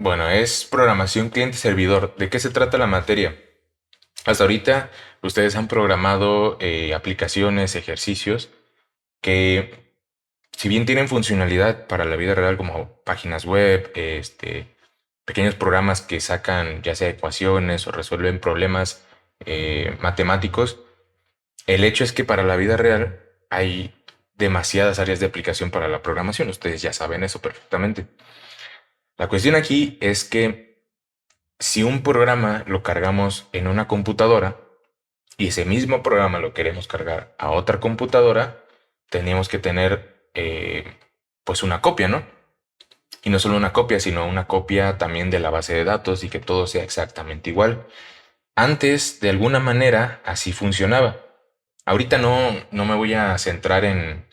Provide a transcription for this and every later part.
Bueno, es programación cliente-servidor. ¿De qué se trata la materia? Hasta ahorita ustedes han programado aplicaciones, ejercicios que, si bien tienen funcionalidad para la vida real como páginas web, pequeños programas que sacan ya sea ecuaciones o resuelven problemas matemáticos, el hecho es que para la vida real hay demasiadas áreas de aplicación para la programación. Ustedes ya saben eso perfectamente. La cuestión aquí es que si un programa lo cargamos en una computadora y ese mismo programa lo queremos cargar a otra computadora, tenemos que tener pues una copia, ¿no? Y no solo una copia, sino una copia también de la base de datos y que todo sea exactamente igual. Antes, de alguna manera, así funcionaba. Ahorita no me voy a centrar en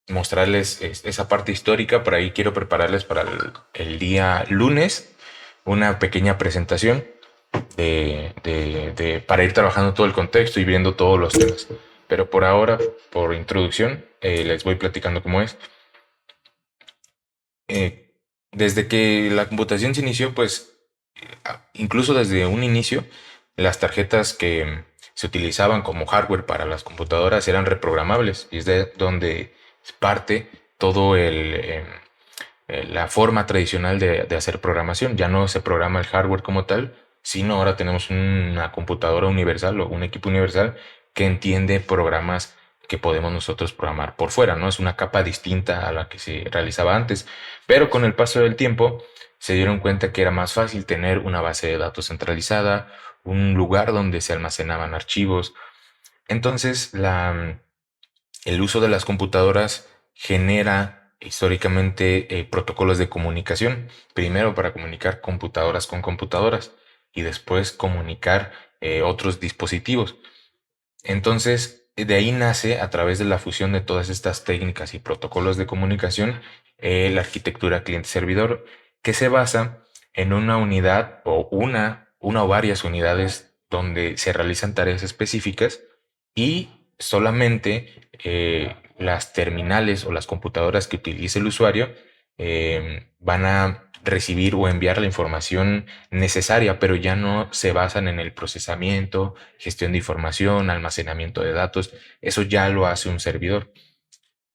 mostrarles esa parte histórica. Por ahí quiero prepararles para el día lunes una pequeña presentación para ir trabajando todo el contexto y viendo todos los temas. Pero por ahora, por introducción, les voy platicando cómo es. Eh, Desde que la computación se inició, pues incluso desde un inicio, las tarjetas que se utilizaban como hardware para las computadoras eran reprogramables y es de donde parte todo la forma tradicional de hacer programación. Ya no se programa el hardware como tal, sino ahora tenemos una computadora universal o un equipo universal que entiende programas que podemos nosotros programar por fuera, ¿no? Es una capa distinta a la que se realizaba antes, pero con el paso del tiempo se dieron cuenta que era más fácil tener una base de datos centralizada, un lugar donde se almacenaban archivos. Entonces, el uso de las computadoras genera históricamente protocolos de comunicación, primero para comunicar computadoras con computadoras y después comunicar otros dispositivos. Entonces, de ahí nace, a través de la fusión de todas estas técnicas y protocolos de comunicación, la arquitectura cliente-servidor, que se basa en una unidad o una o varias unidades donde se realizan tareas específicas y solamente las terminales o las computadoras que utilice el usuario van a recibir o enviar la información necesaria, pero ya no se basan en el procesamiento, gestión de información, almacenamiento de datos. Eso ya lo hace un servidor.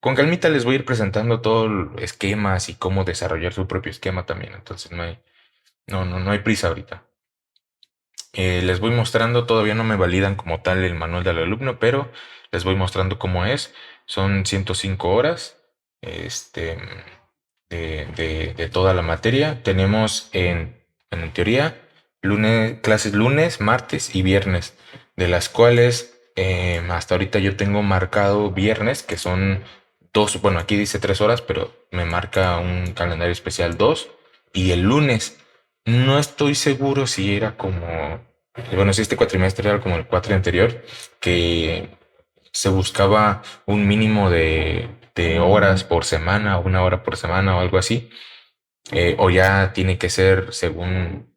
Con calmita les voy a ir presentando todo esquemas y cómo desarrollar su propio esquema también. Entonces no hay prisa ahorita. Les voy mostrando, todavía no me validan como tal el manual del alumno, pero les voy mostrando cómo es. Son 105 horas este, de toda la materia. Tenemos en teoría clases lunes, martes y viernes, de las cuales hasta ahorita yo tengo marcado viernes, que son dos, bueno, aquí dice 3 horas, pero me marca un calendario especial dos, y el lunes. No estoy seguro si era como, bueno, si este cuatrimestre era como el cuatri anterior, que se buscaba un mínimo de horas por semana, 1 hora por semana o algo así, o ya tiene que ser según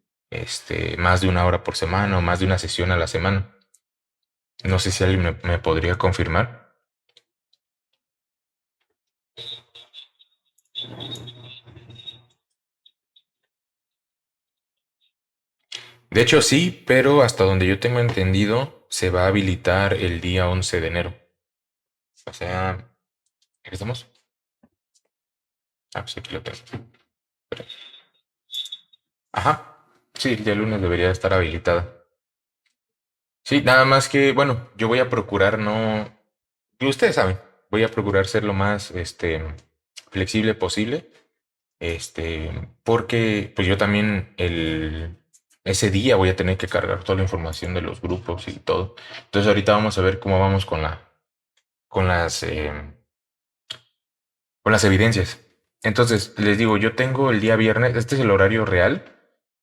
más de 1 hora por semana o más de una sesión a la semana. No sé si alguien me podría confirmar. De hecho, sí, pero hasta donde yo tengo entendido, se va a habilitar el día 11 de enero. O sea, ¿aquí estamos? Ah, pues aquí lo tengo. Ajá. Sí, el día lunes debería estar habilitada. Sí, nada más que, bueno, yo voy a procurar no, y ustedes saben, voy a procurar ser lo más, flexible posible, porque pues yo también ese día voy a tener que cargar toda la información de los grupos y todo. Entonces ahorita vamos a ver cómo vamos con las, con las evidencias. Entonces, les digo, yo tengo el día viernes, este es el horario real,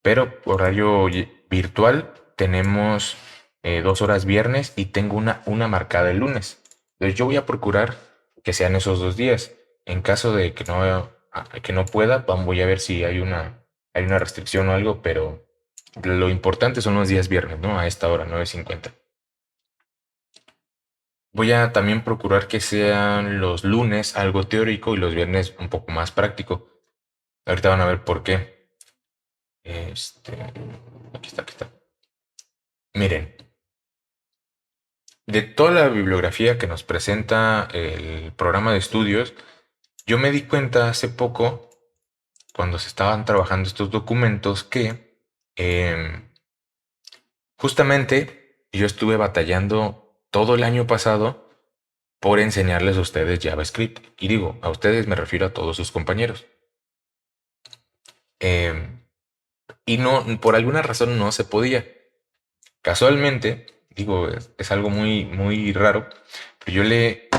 pero horario virtual tenemos 2 horas viernes y tengo una marcada el lunes. Entonces, yo voy a procurar que sean esos 2 días. En caso de que no pueda, voy a ver si hay una restricción o algo, pero lo importante son los días viernes, ¿no? A esta hora, 9:50. Voy a también procurar que sean los lunes algo teórico y los viernes un poco más práctico. Ahorita van a ver por qué. Este, aquí está, aquí está. Miren, de toda la bibliografía que nos presenta el programa de estudios, yo me di cuenta hace poco, cuando se estaban trabajando estos documentos, que em, justamente yo estuve batallando todo el año pasado por enseñarles a ustedes JavaScript. Y digo, a ustedes me refiero a todos sus compañeros. Em, y no, por alguna razón no se podía. Casualmente, digo, es algo muy, muy raro, pero yo le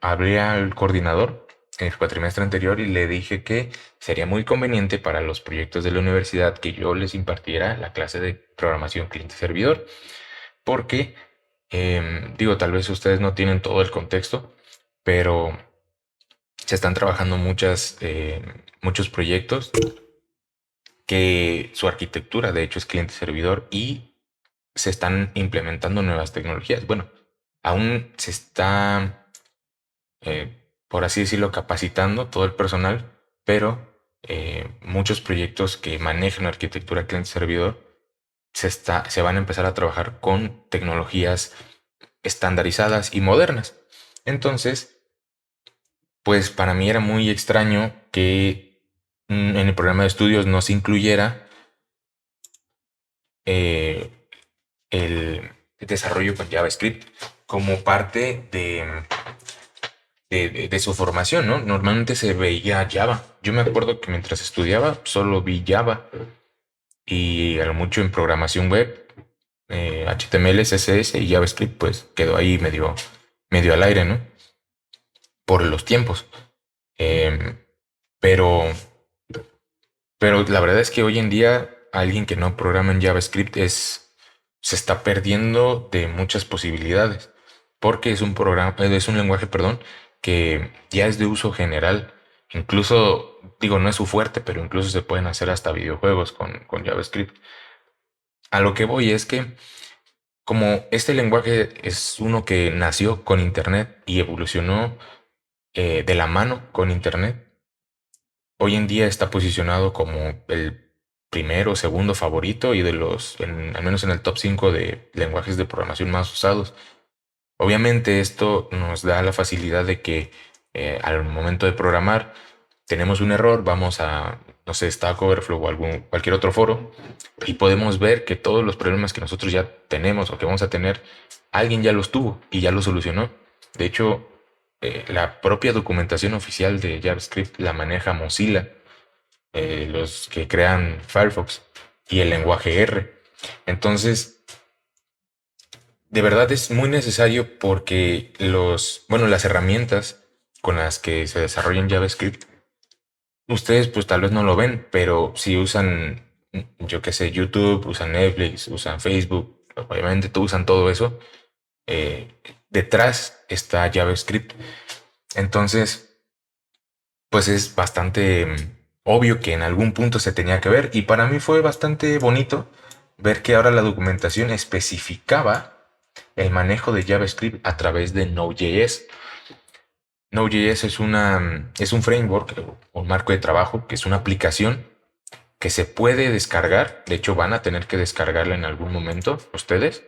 hablé al coordinador en el cuatrimestre anterior y le dije que sería muy conveniente para los proyectos de la universidad que yo les impartiera la clase de programación cliente-servidor, porque, digo, tal vez ustedes no tienen todo el contexto, pero se están trabajando muchos proyectos que su arquitectura, de hecho, es cliente-servidor y se están implementando nuevas tecnologías. Bueno, aún se está, por así decirlo, capacitando todo el personal, pero muchos proyectos que manejan arquitectura cliente-servidor se van a empezar a trabajar con tecnologías estandarizadas y modernas. Entonces, pues para mí era muy extraño que en el programa de estudios no se incluyera eh, el desarrollo con JavaScript como parte de su formación, ¿no? Normalmente se veía Java. Yo me acuerdo que mientras estudiaba solo vi Java y a lo mucho en programación web, HTML, CSS y JavaScript, pues quedó ahí medio al aire, ¿no? Por los tiempos. Em, pero, pero la verdad es que hoy en día alguien que no programa en JavaScript se está perdiendo de muchas posibilidades, porque es un lenguaje, perdón, que ya es de uso general. Incluso, digo, no es su fuerte, pero incluso se pueden hacer hasta videojuegos con JavaScript. A lo que voy es que como este lenguaje es uno que nació con Internet y evolucionó de la mano con Internet, hoy en día está posicionado como el primero o segundo favorito y al menos en el top 5 de lenguajes de programación más usados. Obviamente esto nos da la facilidad de que al momento de programar tenemos un error, vamos a, no sé, Stack Overflow o cualquier otro foro y podemos ver que todos los problemas que nosotros ya tenemos o que vamos a tener, alguien ya los tuvo y ya los solucionó. De hecho, la propia documentación oficial de JavaScript la maneja Mozilla, los que crean Firefox y el lenguaje R. Entonces, de verdad es muy necesario porque bueno, las herramientas con las que se desarrolla en JavaScript, ustedes pues tal vez no lo ven, pero si usan, yo qué sé, YouTube, usan Netflix, usan Facebook, obviamente usan todo eso, eh, detrás está JavaScript. Entonces, pues es bastante obvio que en algún punto se tenía que ver y para mí fue bastante bonito ver que ahora la documentación especificaba el manejo de JavaScript a través de Node.js. Node.js es un framework o un marco de trabajo que es una aplicación que se puede descargar. De hecho, van a tener que descargarla en algún momento ustedes.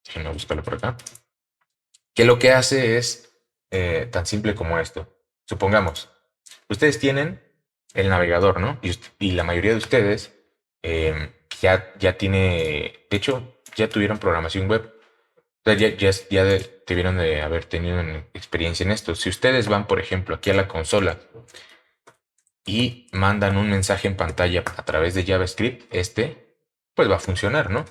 Déjenme buscarlo por acá. Que lo que hace es tan simple como esto. Supongamos, ustedes tienen el navegador, ¿no? Y la mayoría de ustedes ya tiene, de hecho, ya tuvieron programación web. O sea, debieron de haber tenido una experiencia en esto. Si ustedes van, por ejemplo, aquí a la consola y mandan un mensaje en pantalla a través de JavaScript, pues va a funcionar, ¿no?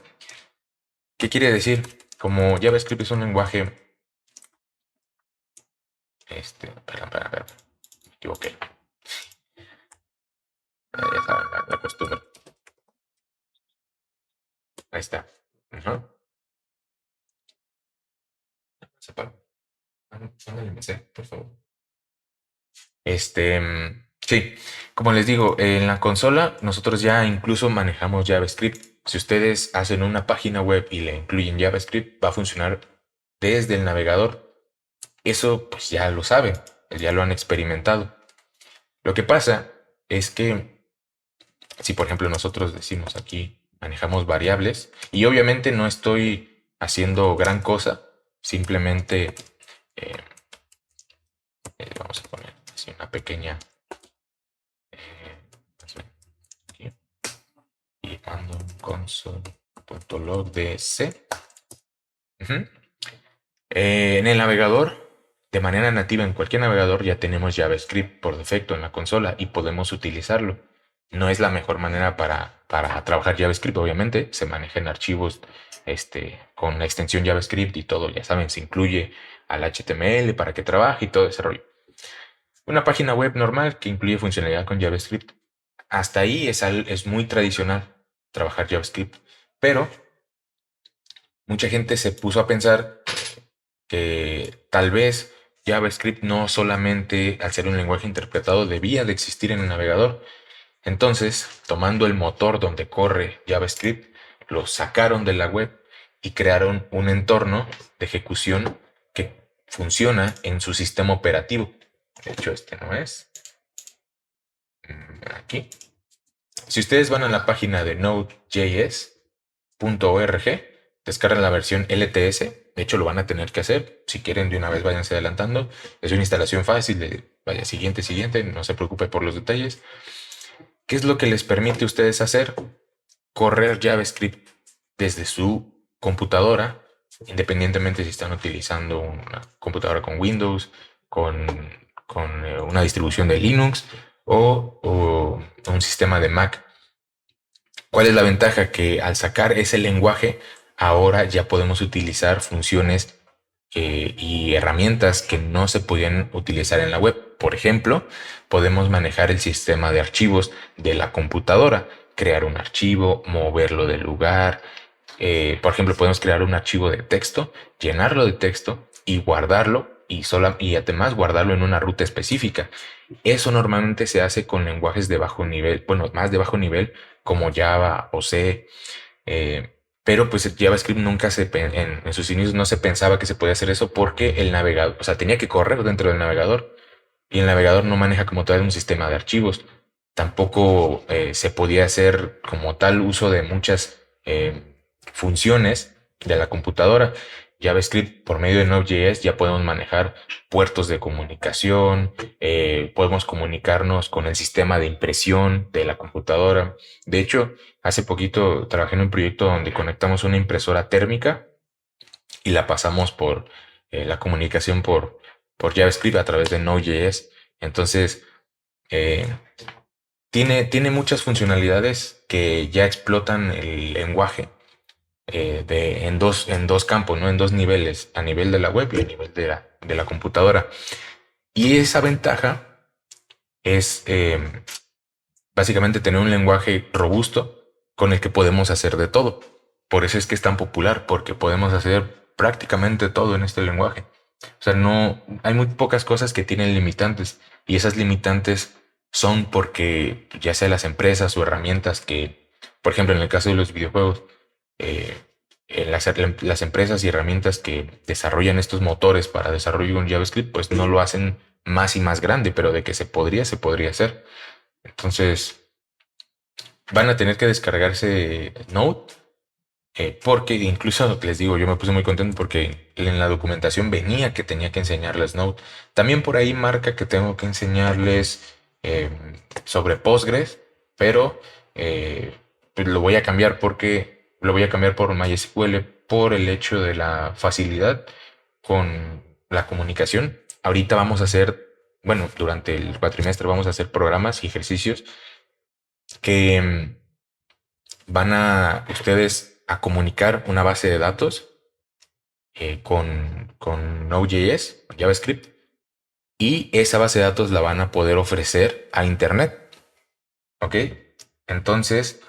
¿Qué quiere decir? Como JavaScript es un lenguaje, perdón, me equivoqué. Ya saben, la costumbre. Ahí está. Ajá. Separo. Ándale, me sé, por favor. Sí, como les digo, en la consola nosotros ya incluso manejamos JavaScript. Si ustedes hacen una página web y le incluyen JavaScript, va a funcionar desde el navegador. Eso pues ya lo saben, ya lo han experimentado. Lo que pasa es que si por ejemplo nosotros decimos aquí, manejamos variables, y obviamente no estoy haciendo gran cosa, simplemente eh, vamos a poner así una pequeña así, aquí, y mando console.log de C. Ujú. En el navegador, de manera nativa en cualquier navegador, ya tenemos JavaScript por defecto en la consola y podemos utilizarlo. No es la mejor manera para trabajar JavaScript, obviamente. Se manejan archivos con la extensión JavaScript y todo, ya saben, se incluye al HTML para que trabaje y todo ese rollo. Una página web normal que incluye funcionalidad con JavaScript. Hasta ahí es muy tradicional trabajar JavaScript, pero mucha gente se puso a pensar que tal vez JavaScript no solamente al ser un lenguaje interpretado debía de existir en el navegador. Entonces, tomando el motor donde corre JavaScript, lo sacaron de la web y crearon un entorno de ejecución que funciona en su sistema operativo. De hecho, este no es. Aquí. Si ustedes van a la página de node.js.org, descargan la versión LTS. De hecho, lo van a tener que hacer. Si quieren, de una vez váyanse adelantando. Es una instalación fácil vaya, siguiente, no se preocupe por los detalles. ¿Qué es lo que les permite a ustedes hacer? Correr JavaScript desde su computadora, independientemente si están utilizando una computadora con Windows, con una distribución de Linux o un sistema de Mac. ¿Cuál es la ventaja? Que al sacar ese lenguaje, ahora ya podemos utilizar funciones y herramientas que no se podían utilizar en la web. Por ejemplo, podemos manejar el sistema de archivos de la computadora, crear un archivo, moverlo del lugar. Por ejemplo, podemos crear un archivo de texto, llenarlo de texto y guardarlo y además guardarlo en una ruta específica. Eso normalmente se hace con lenguajes de bajo nivel, bueno, más de bajo nivel como Java o C. Pero pues el JavaScript nunca en sus inicios no se pensaba que se podía hacer eso porque el navegador, o sea, tenía que correr dentro del navegador y el navegador no maneja como tal un sistema de archivos. Tampoco se podía hacer como tal uso de muchas funciones de la computadora. JavaScript por medio de Node.js ya podemos manejar puertos de comunicación, podemos comunicarnos con el sistema de impresión de la computadora. De hecho, hace poquito trabajé en un proyecto donde conectamos una impresora térmica y la pasamos por la comunicación por JavaScript a través de Node.js. Entonces, eh, tiene muchas funcionalidades que ya explotan el lenguaje en dos campos, ¿no? En dos niveles, a nivel de la web y a nivel de la computadora. Y esa ventaja es básicamente tener un lenguaje robusto con el que podemos hacer de todo. Por eso es que es tan popular, porque podemos hacer prácticamente todo en este lenguaje. O sea, no hay muy pocas cosas que tienen limitantes y esas limitantes son porque ya sea las empresas o herramientas que, por ejemplo, en el caso de los videojuegos, eh, las empresas y herramientas que desarrollan estos motores para desarrollo en JavaScript, pues no lo hacen más y más grande, pero de que se podría hacer. Entonces, van a tener que descargarse Node, porque incluso les digo, yo me puse muy contento porque en la documentación venía que tenía que enseñarles Node. También por ahí marca que tengo que enseñarles sobre Postgres, pero pues lo voy a cambiar porque lo voy a cambiar por MySQL por el hecho de la facilidad con la comunicación. Ahorita vamos a hacer, bueno, durante el cuatrimestre vamos a hacer programas y ejercicios que van a ustedes a comunicar una base de datos con Node.js, JavaScript, y esa base de datos la van a poder ofrecer a Internet. ¿Ok? Entonces,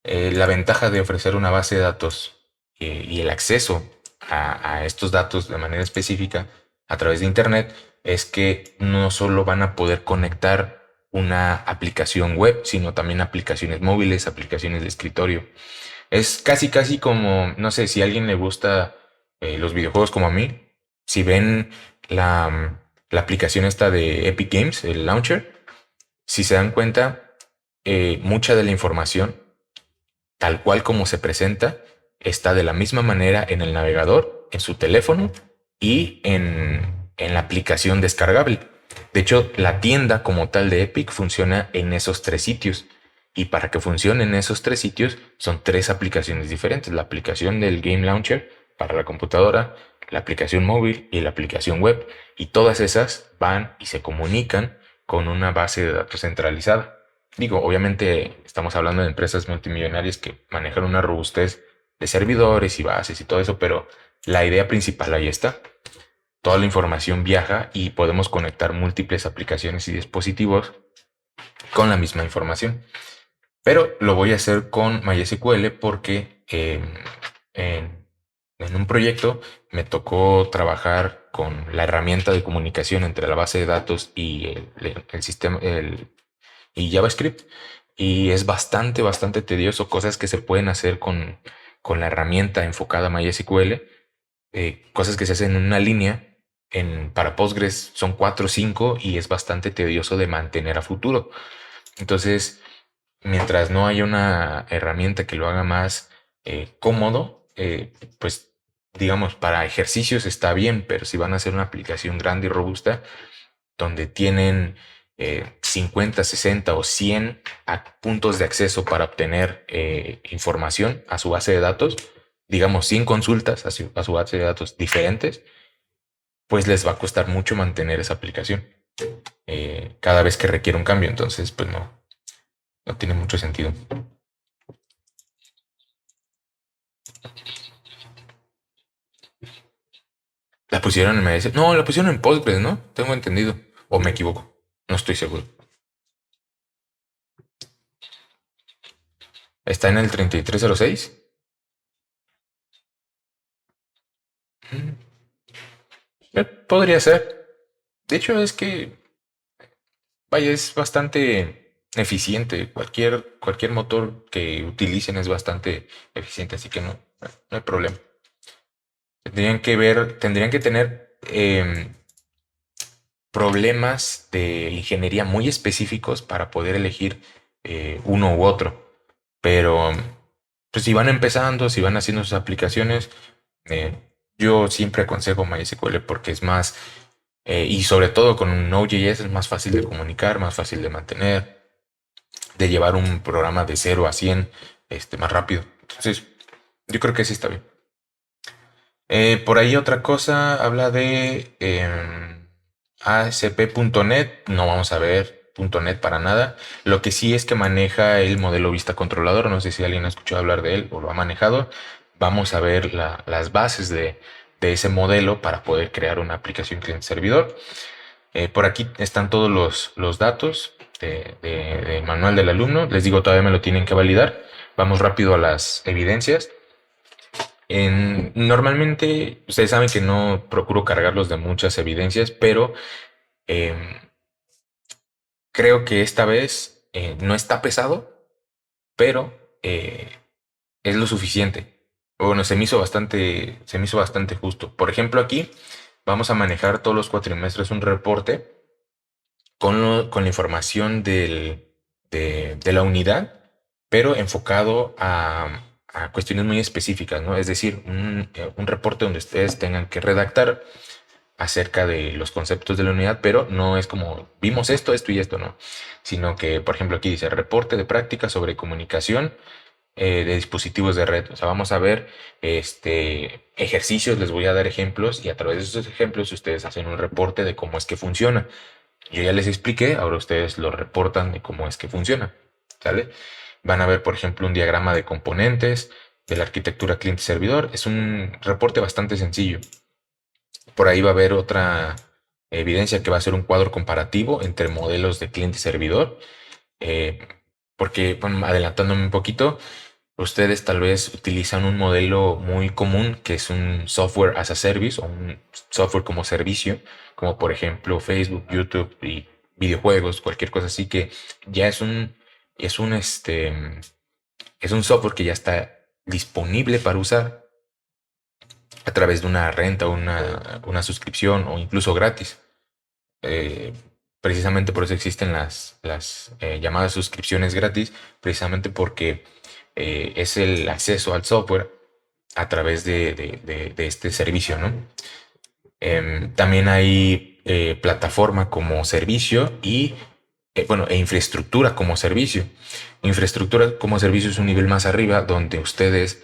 la ventaja de ofrecer una base de datos y el acceso a estos datos de manera específica a través de Internet es que no solo van a poder conectar una aplicación web, sino también aplicaciones móviles, aplicaciones de escritorio. Es casi como, no sé, si a alguien le gusta los videojuegos como a mí, si ven la aplicación esta de Epic Games, el launcher, Si se dan cuenta, mucha de la información, tal cual como se presenta, está de la misma manera en el navegador, en su teléfono y en la aplicación descargable. De hecho, la tienda como tal de Epic funciona en esos tres sitios. Y para que funcione en esos tres sitios son tres aplicaciones diferentes. La aplicación del Game Launcher para la computadora, la aplicación móvil y la aplicación web. Y todas esas van y se comunican con una base de datos centralizada. Digo, obviamente estamos hablando de empresas multimillonarias que manejan una robustez de servidores y bases y todo eso, pero la idea principal ahí está. Toda la información viaja y podemos conectar múltiples aplicaciones y dispositivos con la misma información. Pero lo voy a hacer con MySQL porque en un proyecto me tocó trabajar con la herramienta de comunicación entre la base de datos y el sistema, y JavaScript. Y es bastante tedioso, cosas que se pueden hacer con la herramienta enfocada a MySQL, cosas que se hacen en una línea. Para Postgres son 4 o 5 y es bastante tedioso de mantener a futuro. Entonces, mientras no haya una herramienta que lo haga más cómodo, pues digamos, para ejercicios está bien, pero si van a hacer una aplicación grande y robusta, donde tienen 50, 60 o 100 puntos de acceso para obtener información a su base de datos, digamos 100 consultas a su base de datos diferentes, pues les va a costar mucho mantener esa aplicación cada vez que requiere un cambio. Entonces, pues no tiene mucho sentido. La pusieron en MS. No, la pusieron en Postgres, ¿no? Tengo entendido. O me equivoco. No estoy seguro. ¿Está en el 3306? Podría ser. De hecho, es que, vaya, es bastante eficiente. Cualquier motor que utilicen es bastante eficiente, así que no hay problema. Tendrían que tener problemas de ingeniería muy específicos para poder elegir uno u otro. Pero pues si van empezando, si van haciendo sus aplicaciones, eh, yo siempre aconsejo MySQL porque es más, y sobre todo con Node.js es más fácil de comunicar, más fácil de mantener, de llevar un programa de 0 a 100 más rápido. Entonces, yo creo que sí está bien. Por ahí otra cosa habla de ASP.NET. No vamos a ver .NET para nada. Lo que sí es que maneja el modelo vista controlador. No sé si alguien ha escuchado hablar de él o lo ha manejado. Vamos a ver las bases de ese modelo para poder crear una aplicación cliente-servidor. Por aquí están todos los datos del manual del alumno. Les digo, todavía me lo tienen que validar. Vamos rápido a las evidencias. Normalmente, ustedes saben que no procuro cargarlos de muchas evidencias, pero em, creo que esta vez no está pesado, pero es lo suficiente. Bueno, se me hizo bastante justo. Por ejemplo, aquí vamos a manejar todos los cuatrimestres un reporte con la información de la unidad, pero enfocado a cuestiones muy específicas, ¿no? Es decir, un reporte donde ustedes tengan que redactar acerca de los conceptos de la unidad, pero no es como vimos esto y esto, no, sino que, por ejemplo, aquí dice reporte de práctica sobre comunicación de dispositivos de red. O sea, vamos a ver ejercicios, les voy a dar ejemplos y a través de esos ejemplos ustedes hacen un reporte de cómo es que funciona. Yo ya les expliqué, ahora ustedes lo reportan de cómo es que funciona, ¿sale? Van a ver, por ejemplo, un diagrama de componentes de la arquitectura cliente-servidor. Es un reporte bastante sencillo. Por ahí va a haber otra evidencia que va a ser un cuadro comparativo entre modelos de cliente-servidor. Eh, porque, bueno, adelantándome un poquito, ustedes tal vez utilizan un modelo muy común que es un software as a service o un software como servicio, como por ejemplo Facebook, YouTube y videojuegos, cualquier cosa así que ya es un, es un software que ya está disponible para usar a través de una renta, una suscripción o incluso gratis. Precisamente por eso existen las llamadas suscripciones gratis, precisamente porque es el acceso al software a través de este servicio, ¿no? También hay plataforma como servicio y, bueno, e infraestructura como servicio. Infraestructura como servicio es un nivel más arriba donde ustedes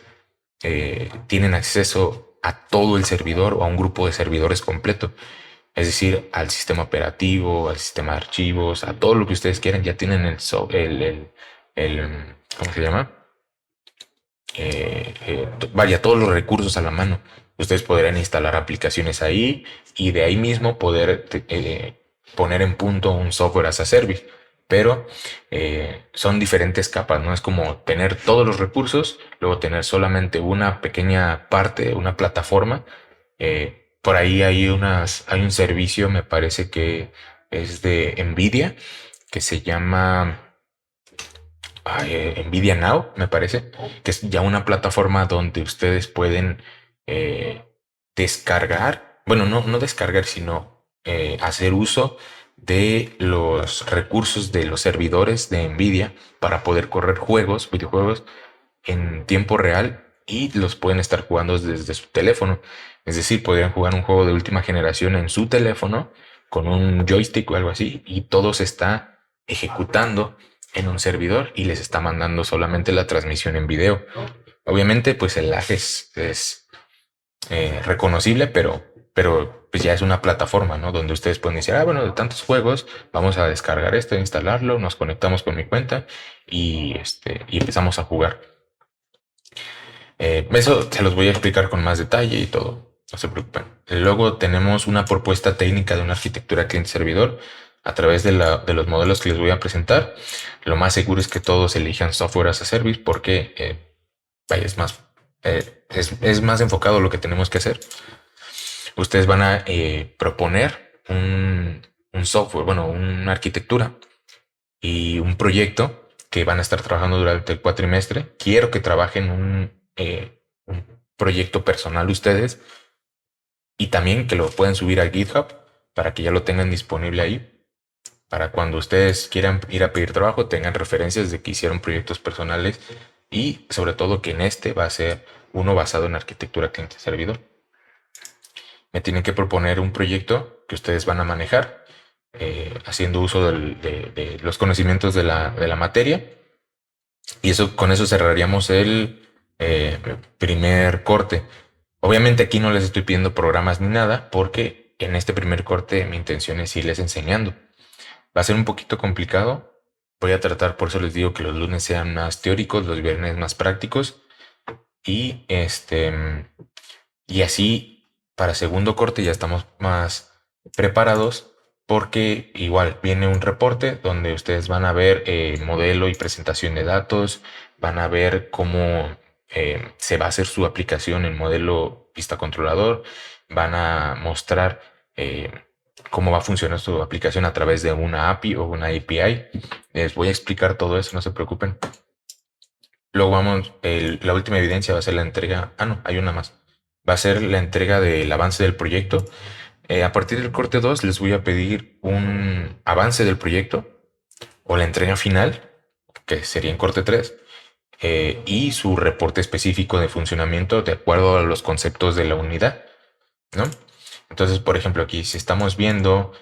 tienen acceso a todo el servidor o a un grupo de servidores completo. Es decir, al sistema operativo, al sistema de archivos, a todo lo que ustedes quieran, ya tienen ¿cómo se llama? Vaya, todos los recursos a la mano. Ustedes podrán instalar aplicaciones ahí y de ahí mismo poder poner en punto un software as a service. Pero son diferentes capas, ¿no? Es como tener todos los recursos, luego tener solamente una pequeña parte, una plataforma. Por ahí hay un servicio, me parece que es de Nvidia, que se llama Nvidia Now, me parece, que es ya una plataforma donde ustedes pueden eh, descargar, bueno, no descargar, sino hacer uso de los recursos de los servidores de Nvidia para poder correr juegos, videojuegos en tiempo real y los pueden estar jugando desde su teléfono. Es decir, podrían jugar un juego de última generación en su teléfono con un joystick o algo así y todo se está ejecutando en un servidor y les está mandando solamente la transmisión en video. Obviamente, pues el lag es reconocible, pero pues ya es una plataforma, ¿no? Donde ustedes pueden decir, ah, bueno, de tantos juegos, vamos a descargar esto, instalarlo, nos conectamos con mi cuenta y empezamos a jugar. Eso se los voy a explicar con más detalle y todo, no se preocupen. Luego tenemos una propuesta técnica de una arquitectura cliente-servidor a través de los modelos que les voy a presentar. Lo más seguro es que todos elijan software as a service porque vaya, es más enfocado a lo que tenemos que hacer. Ustedes van a proponer un software, bueno, una arquitectura y un proyecto que van a estar trabajando durante el cuatrimestre. Quiero que trabajen un proyecto personal ustedes y también que lo puedan subir al GitHub para que ya lo tengan disponible ahí. Para cuando ustedes quieran ir a pedir trabajo, tengan referencias de que hicieron proyectos personales y sobre todo que en este va a ser uno basado en arquitectura cliente-servidor. Me tienen que proponer un proyecto que ustedes van a manejar haciendo uso de los conocimientos de la materia. Y eso, con eso cerraríamos el primer corte. Obviamente aquí no les estoy pidiendo programas ni nada, porque en este primer corte mi intención es irles enseñando. Va a ser un poquito complicado. Voy a tratar, por eso les digo que los lunes sean más teóricos, los viernes más prácticos. Y y así para segundo corte ya estamos más preparados porque igual viene un reporte donde ustedes van a ver modelo y presentación de datos, van a ver cómo se va a hacer su aplicación en modelo pista controlador, van a mostrar cómo va a funcionar su aplicación a través de una API o una API. Les voy a explicar todo eso, no se preocupen. Luego la última evidencia va a ser la entrega. Ah, no, hay una más. Va a ser la entrega del avance del proyecto. A partir del corte 2 les voy a pedir un avance del proyecto o la entrega final, que sería en corte 3 y su reporte específico de funcionamiento de acuerdo a los conceptos de la unidad, ¿no? Entonces, por ejemplo, aquí si estamos viendo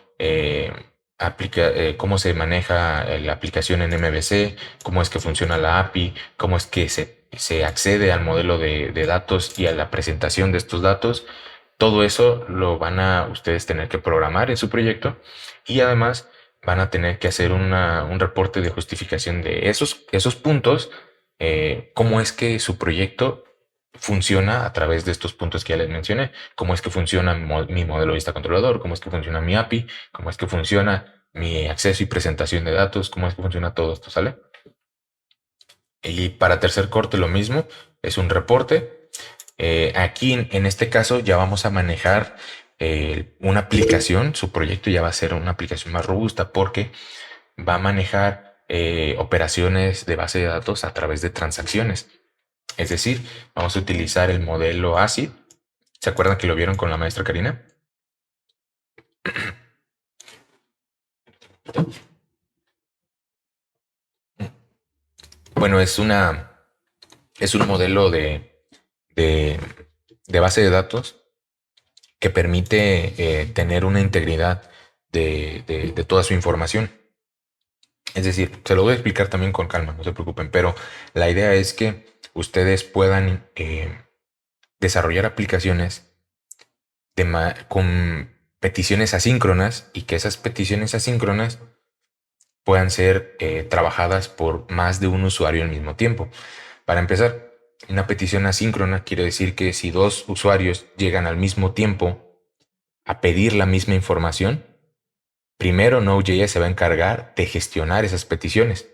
cómo se maneja la aplicación en MVC, cómo es que funciona la API, cómo es que se accede al modelo de datos y a la presentación de estos datos, todo eso lo van a ustedes tener que programar en su proyecto y además van a tener que hacer un reporte de justificación de esos puntos, cómo es que su proyecto funciona a través de estos puntos que ya les mencioné, cómo es que funciona mi modelo vista controlador, cómo es que funciona mi API, cómo es que funciona mi acceso y presentación de datos, cómo es que funciona todo esto, ¿sale? Y para tercer corte lo mismo, es un reporte. Aquí en este caso ya vamos a manejar una aplicación, su proyecto ya va a ser una aplicación más robusta porque va a manejar operaciones de base de datos a través de transacciones. Es decir, vamos a utilizar el modelo ACID. ¿Se acuerdan que lo vieron con la maestra Karina? Bueno, es un modelo de, de base de datos que permite tener una integridad de toda su información. Es decir, se lo voy a explicar también con calma, no se preocupen, pero la idea es que ustedes puedan desarrollar aplicaciones con peticiones asíncronas y que esas peticiones asíncronas puedan ser trabajadas por más de un usuario al mismo tiempo. Para empezar, una petición asíncrona quiere decir que si dos usuarios llegan al mismo tiempo a pedir la misma información, primero Node.js se va a encargar de gestionar esas peticiones.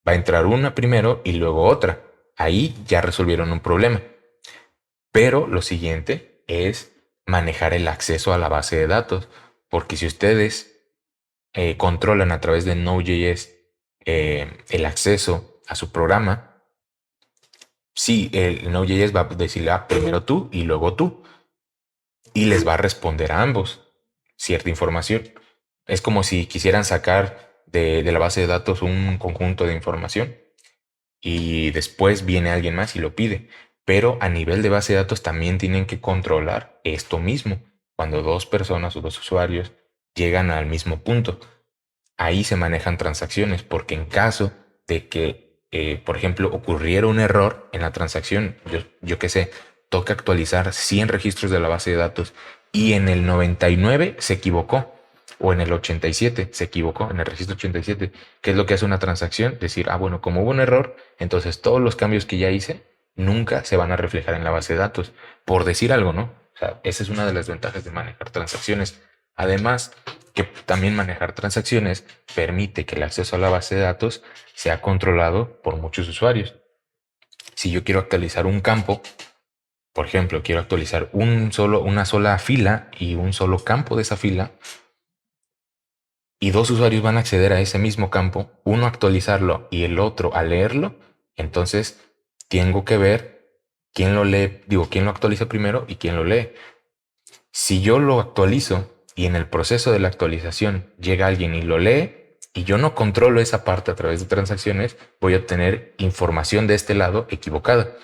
Va a entrar una primero y luego otra. Ahí ya resolvieron un problema. Pero lo siguiente es manejar el acceso a la base de datos. Porque si ustedes controlan a través de Node.js el acceso a su programa, sí, el Node.js va a decirle primero tú y luego tú. Y les va a responder a ambos cierta información. Es como si quisieran sacar de la base de datos un conjunto de información y después viene alguien más y lo pide. Pero a nivel de base de datos también tienen que controlar esto mismo. Cuando dos personas o dos usuarios llegan al mismo punto, ahí se manejan transacciones, porque en caso de que, por ejemplo, ocurriera un error en la transacción, yo qué sé, toca actualizar 100 registros de la base de datos y en el 99 se equivocó, o en el 87 se equivocó, en el registro 87, ¿qué es lo que hace una transacción? Decir, ah, bueno, como hubo un error, entonces todos los cambios que ya hice nunca se van a reflejar en la base de datos, por decir algo, ¿no? O sea, esa es una de las ventajas de manejar transacciones. Además, que también manejar transacciones permite que el acceso a la base de datos sea controlado por muchos usuarios. Si yo quiero actualizar un campo, por ejemplo, quiero actualizar una sola fila y un solo campo de esa fila, y dos usuarios van a acceder a ese mismo campo, uno a actualizarlo y el otro a leerlo, entonces tengo que ver quién lo lee, digo, quién lo actualiza primero y quién lo lee. Si yo lo actualizo y en el proceso de la actualización llega alguien y lo lee y yo no controlo esa parte a través de transacciones, voy a obtener información de este lado equivocada.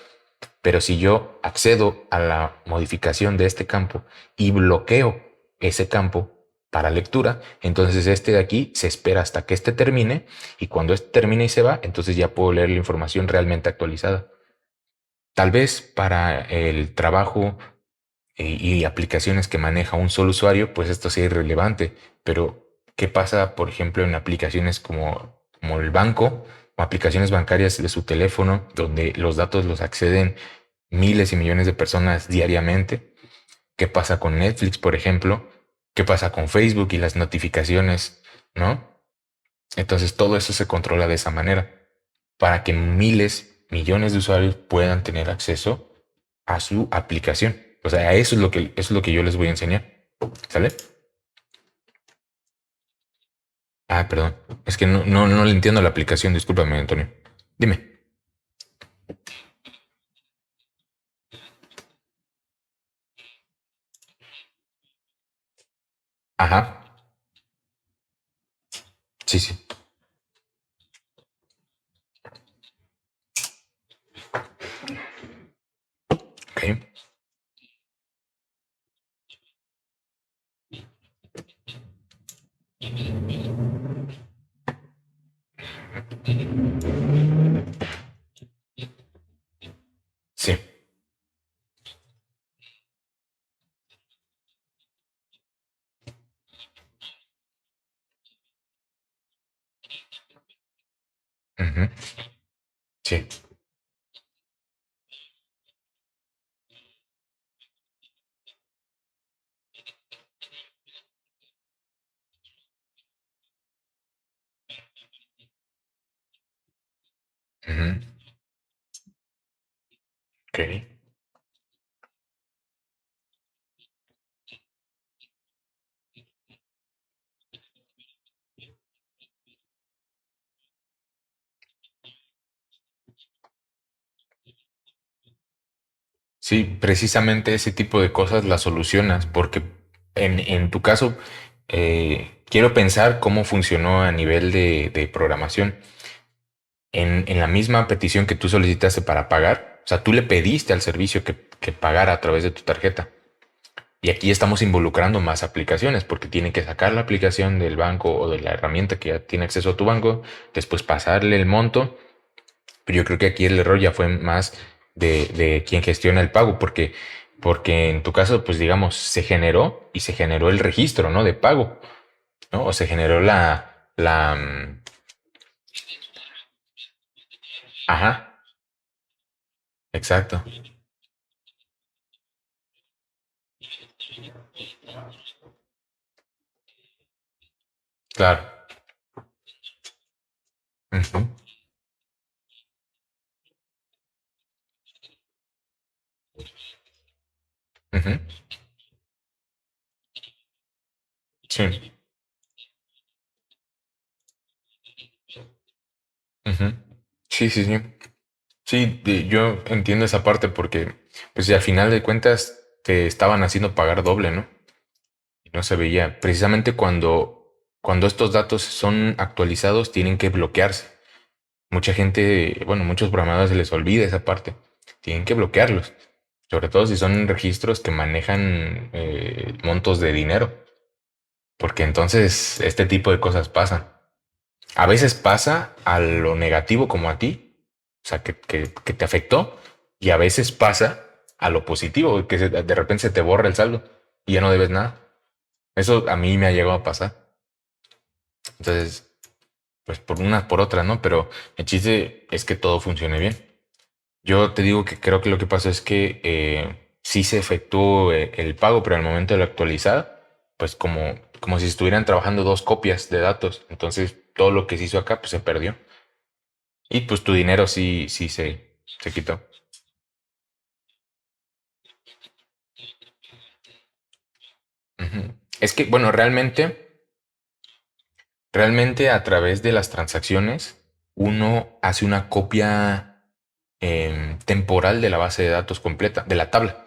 Pero si yo accedo a la modificación de este campo y bloqueo ese campo para lectura, entonces este de aquí se espera hasta que este termine y cuando este termine y se va, entonces ya puedo leer la información realmente actualizada. Tal vez para el trabajo y aplicaciones que maneja un solo usuario, pues esto sea irrelevante. Pero, ¿qué pasa, por ejemplo, en aplicaciones como el banco o aplicaciones bancarias de su teléfono, donde los datos los acceden miles y millones de personas diariamente? ¿Qué pasa con Netflix, por ejemplo? ¿Qué pasa con Facebook y las notificaciones? ¿No? Entonces todo eso se controla de esa manera para que miles, millones de usuarios puedan tener acceso a su aplicación. O sea, eso es lo que yo les voy a enseñar. ¿Sale? Ah, perdón. Es que no le entiendo la aplicación. Discúlpame, Antonio. Dime. Ajá. Sí, sí. Ok. Sí. Ujú. Sí. Ujú. Ok. Sí, precisamente ese tipo de cosas las solucionas, porque en tu caso, quiero pensar cómo funcionó a nivel de programación. En la misma petición que tú solicitaste para pagar, o sea, tú le pediste al servicio que pagara a través de tu tarjeta. Y aquí estamos involucrando más aplicaciones porque tienen que sacar la aplicación del banco o de la herramienta que ya tiene acceso a tu banco, después pasarle el monto. Pero yo creo que aquí el error ya fue más de quien gestiona el pago, porque en tu caso, pues digamos, se generó y se generó el registro, ¿no? De pago, ¿no? O se generó ajá, exacto, claro. Ujú, ujú, sí, ujú. Sí, sí, sí. Sí, yo entiendo esa parte porque, pues, al final de cuentas te estaban haciendo pagar doble, ¿no? Y no se veía. Precisamente cuando estos datos son actualizados, tienen que bloquearse. Mucha gente, bueno, muchos programadores se les olvida esa parte. Tienen que bloquearlos. Sobre todo si son registros que manejan montos de dinero. Porque entonces este tipo de cosas pasan. A veces pasa a lo negativo como a ti, o sea, que te afectó, y a veces pasa a lo positivo, que de repente se te borra el saldo y ya no debes nada. Eso a mí me ha llegado a pasar. Entonces, pues por una, por otra, ¿no? Pero el chiste es que todo funcione bien. Yo te digo que creo que lo que pasó es que sí se efectuó el pago, pero al momento de la actualizada, pues como si estuvieran trabajando dos copias de datos. Entonces, todo lo que se hizo acá, pues se perdió. Y pues tu dinero sí se quitó. Ujú. Es que, bueno, realmente a través de las transacciones, uno hace una copia temporal de la base de datos completa, de la tabla.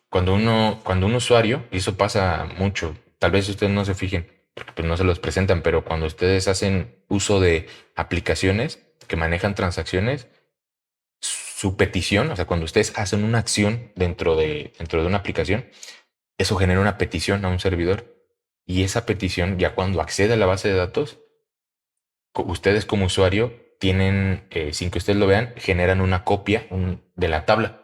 Cuando un usuario, y eso pasa mucho, tal vez ustedes no se fijen, porque pues no se los presentan, pero cuando ustedes hacen uso de aplicaciones que manejan transacciones, su petición, o sea, cuando ustedes hacen una acción dentro de una aplicación, eso genera una petición a un servidor. Y esa petición, ya cuando accede a la base de datos, ustedes como usuario tienen, sin que ustedes lo vean, generan una copia de la tabla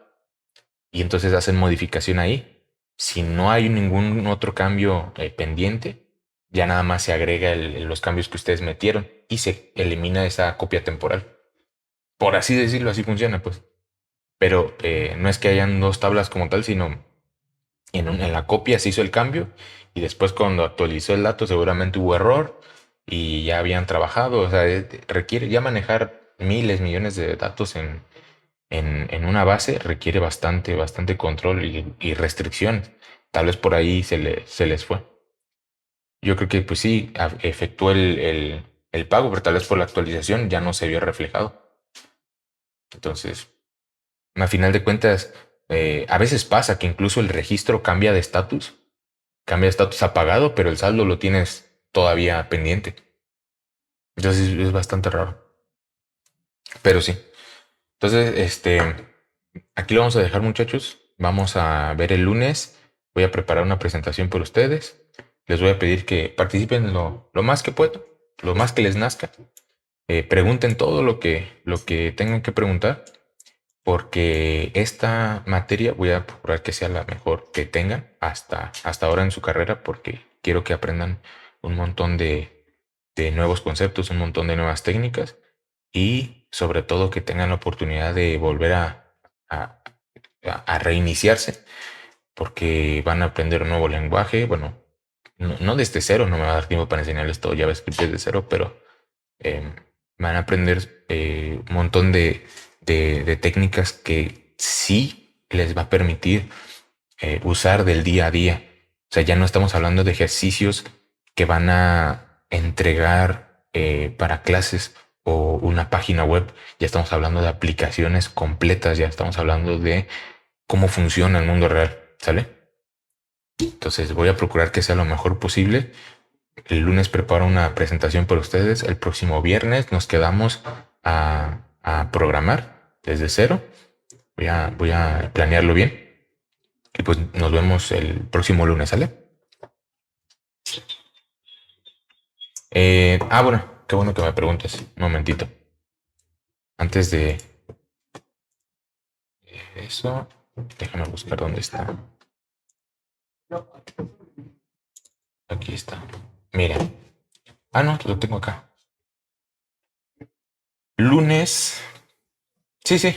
y entonces hacen modificación ahí. Si no hay ningún otro cambio pendiente, ya nada más se agrega los cambios que ustedes metieron y se elimina esa copia temporal. Por así decirlo, así funciona, pues. Pero no es que hayan dos tablas como tal, sino en la copia se hizo el cambio y después cuando actualizó el dato seguramente hubo error y ya habían trabajado. O sea, requiere ya manejar miles, millones de datos en una base, requiere bastante control y restricciones. Tal vez por ahí se les fue. Yo creo que pues sí, efectuó el pago, pero tal vez por la actualización ya no se vio reflejado. Entonces, a final de cuentas, a veces pasa que incluso el registro cambia de estatus apagado, pero el saldo lo tienes todavía pendiente. Entonces es bastante raro. Pero sí. Entonces, aquí lo vamos a dejar, muchachos. Vamos a ver el lunes. Voy a preparar una presentación por ustedes. Les voy a pedir que participen lo más que puedan, lo más que les nazca. Pregunten todo lo que tengan que preguntar, porque esta materia voy a procurar que sea la mejor que tengan hasta ahora en su carrera, porque quiero que aprendan un montón de nuevos conceptos, un montón de nuevas técnicas y sobre todo que tengan la oportunidad de volver a, a reiniciarse, porque van a aprender un nuevo lenguaje. Bueno, no desde cero, no me va a dar tiempo para enseñarles todo JavaScript desde cero, pero eh, van a aprender un montón de técnicas que sí les va a permitir usar del día a día. O sea, ya no estamos hablando de ejercicios que van a entregar para clases o una página web. Ya estamos hablando de aplicaciones completas, ya estamos hablando de cómo funciona el mundo real, ¿sale? Entonces voy a procurar que sea lo mejor posible. El lunes preparo una presentación para ustedes. El próximo viernes nos quedamos a programar desde cero. Voy a planearlo bien. Y pues nos vemos el próximo lunes, ¿sale? Bueno, qué bueno que me preguntes. Un momentito. Antes de eso, déjame buscar dónde está. Aquí está. Mira. No, lo tengo acá. Lunes. Sí, sí.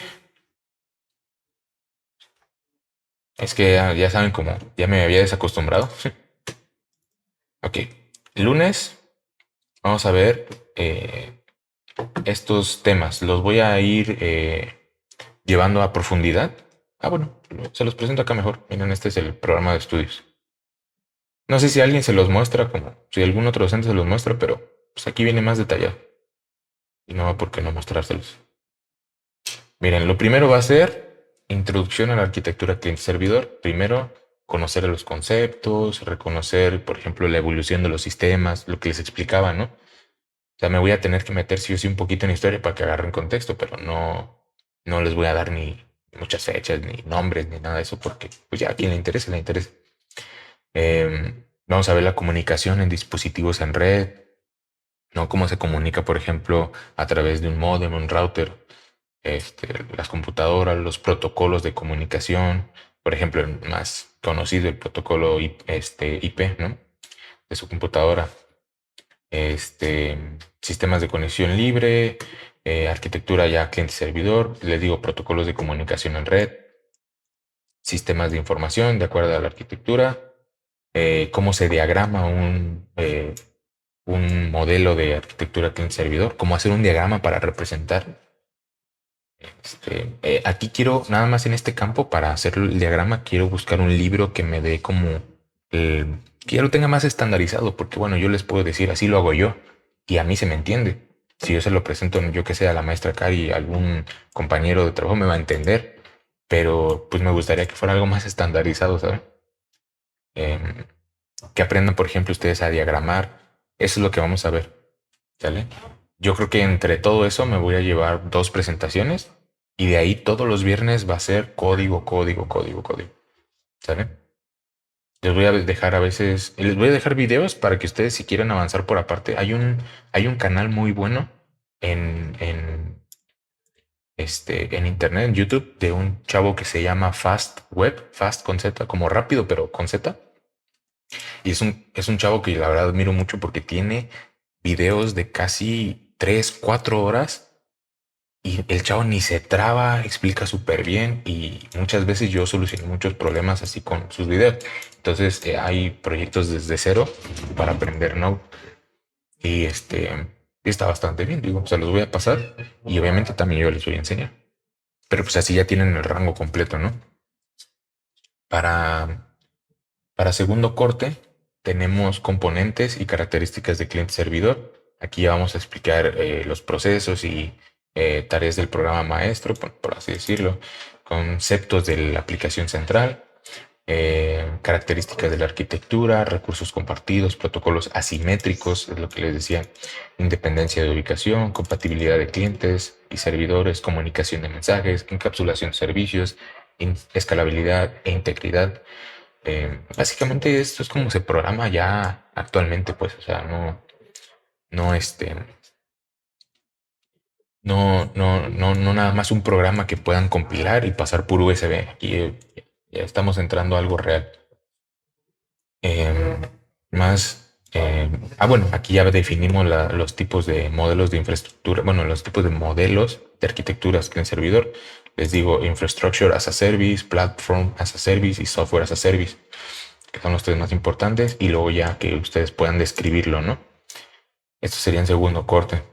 Es que ya saben cómo. Ya me había desacostumbrado. Ok. Lunes vamos a ver estos temas. Los voy a ir llevando a profundidad. Bueno, se los presento acá mejor. Miren, este es el programa de estudios. No sé si alguien se los muestra, como si algún otro docente se los muestra, pero pues aquí viene más detallado. Y no va por qué no mostrárselos. Miren, lo primero va a ser introducción a la arquitectura cliente-servidor. Primero, conocer los conceptos, reconocer, por ejemplo, la evolución de los sistemas, lo que les explicaba, ¿no? O sea, me voy a tener que meter sí o sí un poquito en historia para que agarren contexto, pero no les voy a dar ni muchas fechas, ni nombres, ni nada de eso, porque pues ya a quien le interese, le interesa. Vamos a ver la comunicación en dispositivos en red, ¿no? Cómo se comunica, por ejemplo, a través de un módem, un router, las computadoras, los protocolos de comunicación, por ejemplo, el más conocido, el protocolo IP, ¿no? De su computadora. Sistemas de conexión libre, arquitectura ya cliente-servidor, les digo, protocolos de comunicación en red, sistemas de información de acuerdo a la arquitectura, cómo se diagrama un modelo de arquitectura cliente-servidor, cómo hacer un diagrama para representar. Aquí quiero, nada más en este campo, para hacer el diagrama, quiero buscar un libro que me dé como que ya lo tenga más estandarizado, porque bueno, yo les puedo decir, así lo hago yo, y a mí se me entiende. Si yo se lo presento, yo que sé, a la maestra Cari, algún compañero de trabajo me va a entender, pero pues me gustaría que fuera algo más estandarizado, ¿saben? Em, que aprendan, por ejemplo, ustedes a diagramar. Eso es lo que vamos a ver, ¿sale? Yo creo que entre todo eso me voy a llevar 2 presentaciones y de ahí todos los viernes va a ser código, código, código, código, ¿sale? Les voy a dejar a veces, les voy a dejar videos para que ustedes si quieren avanzar por aparte. Hay un canal muy bueno en internet, en YouTube, de un chavo que se llama Fast Web, Fast con Z, como rápido, pero con Z. Y es un chavo que la verdad admiro mucho porque tiene videos de casi 3 4 horas y el chavo ni se traba, explica súper bien y muchas veces yo solucioné muchos problemas así con sus videos. Entonces hay proyectos desde cero para aprender, ¿no? Y está bastante bien, digo, se los voy a pasar y obviamente también yo les voy a enseñar. Pero pues así ya tienen el rango completo, ¿no? Para Para segundo corte, tenemos componentes y características de cliente-servidor. Aquí ya vamos a explicar los procesos y tareas del programa maestro, por así decirlo, conceptos de la aplicación central, características de la arquitectura, recursos compartidos, protocolos asimétricos, es lo que les decía, independencia de ubicación, compatibilidad de clientes y servidores, comunicación de mensajes, encapsulación de servicios, escalabilidad e integridad. Básicamente esto es como se programa ya actualmente, pues, o sea, no, no nada más un programa que puedan compilar y pasar por USB. Aquí ya estamos entrando a algo real. Em, bueno, aquí ya definimos los tipos de modelos de infraestructura, bueno, los tipos de modelos de arquitecturas que en servidor. Les digo Infrastructure as a Service, Platform as a Service y Software as a Service, que son los tres más importantes, y luego ya que ustedes puedan describirlo, ¿no? Esto sería en segundo corte.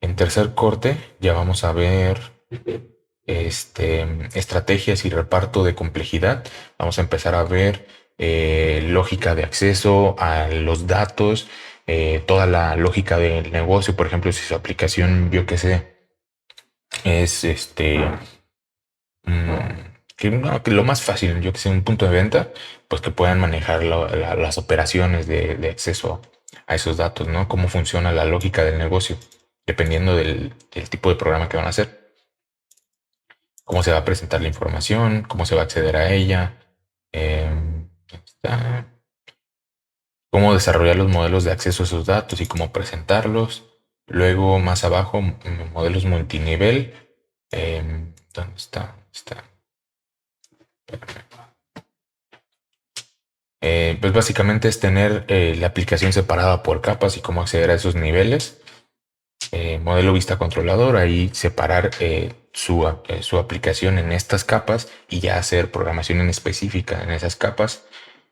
En tercer corte ya vamos a ver estrategias y reparto de complejidad. Vamos a empezar a ver lógica de acceso a los datos, toda la lógica del negocio. Por ejemplo, si su aplicación, yo qué sé, es mm, que lo más fácil, yo que sé, un punto de venta, pues que puedan manejar las operaciones de acceso a esos datos, ¿no? Cómo funciona la lógica del negocio, dependiendo del tipo de programa que van a hacer, cómo se va a presentar la información, cómo se va a acceder a ella, ¿dónde está? Cómo desarrollar los modelos de acceso a esos datos y cómo presentarlos. Luego, más abajo, modelos multinivel. ¿Dónde está? Está. Pues básicamente es tener la aplicación separada por capas y cómo acceder a esos niveles. Modelo vista controlador, ahí separar su aplicación en estas capas y ya hacer programación en específica en esas capas.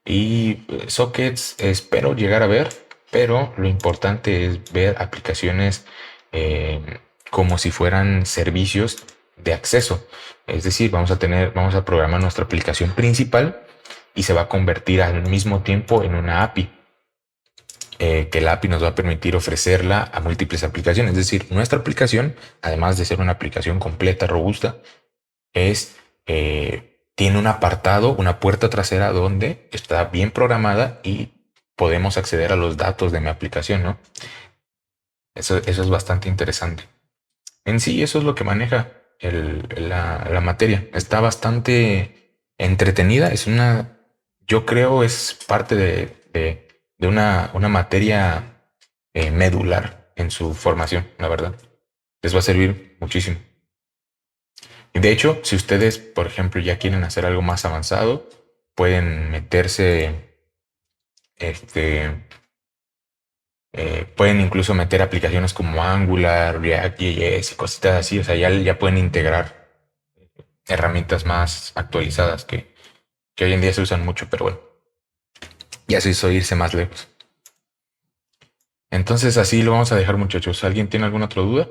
Y sockets espero llegar a ver, pero lo importante es ver aplicaciones eh, como si fueran servicios de acceso. Es decir, vamos a programar nuestra aplicación principal y se va a convertir al mismo tiempo en una API. Que la API nos va a permitir ofrecerla a múltiples aplicaciones. Es decir, nuestra aplicación, además de ser una aplicación completa, robusta, tiene un apartado, una puerta trasera donde está bien programada y podemos acceder a los datos de mi aplicación, ¿no? Eso es bastante interesante. En sí, eso es lo que maneja la materia. Está bastante entretenida. Yo creo es parte de una materia medular en su formación, la verdad. Les va a servir muchísimo. Y de hecho, si ustedes, por ejemplo, ya quieren hacer algo más avanzado, pueden meterse, este, pueden incluso meter aplicaciones como Angular, React.js y cositas así. O sea, ya pueden integrar herramientas más actualizadas que hoy en día se usan mucho, pero bueno, ya se hizo irse más lejos. Entonces así lo vamos a dejar, muchachos. ¿Alguien tiene alguna otra duda?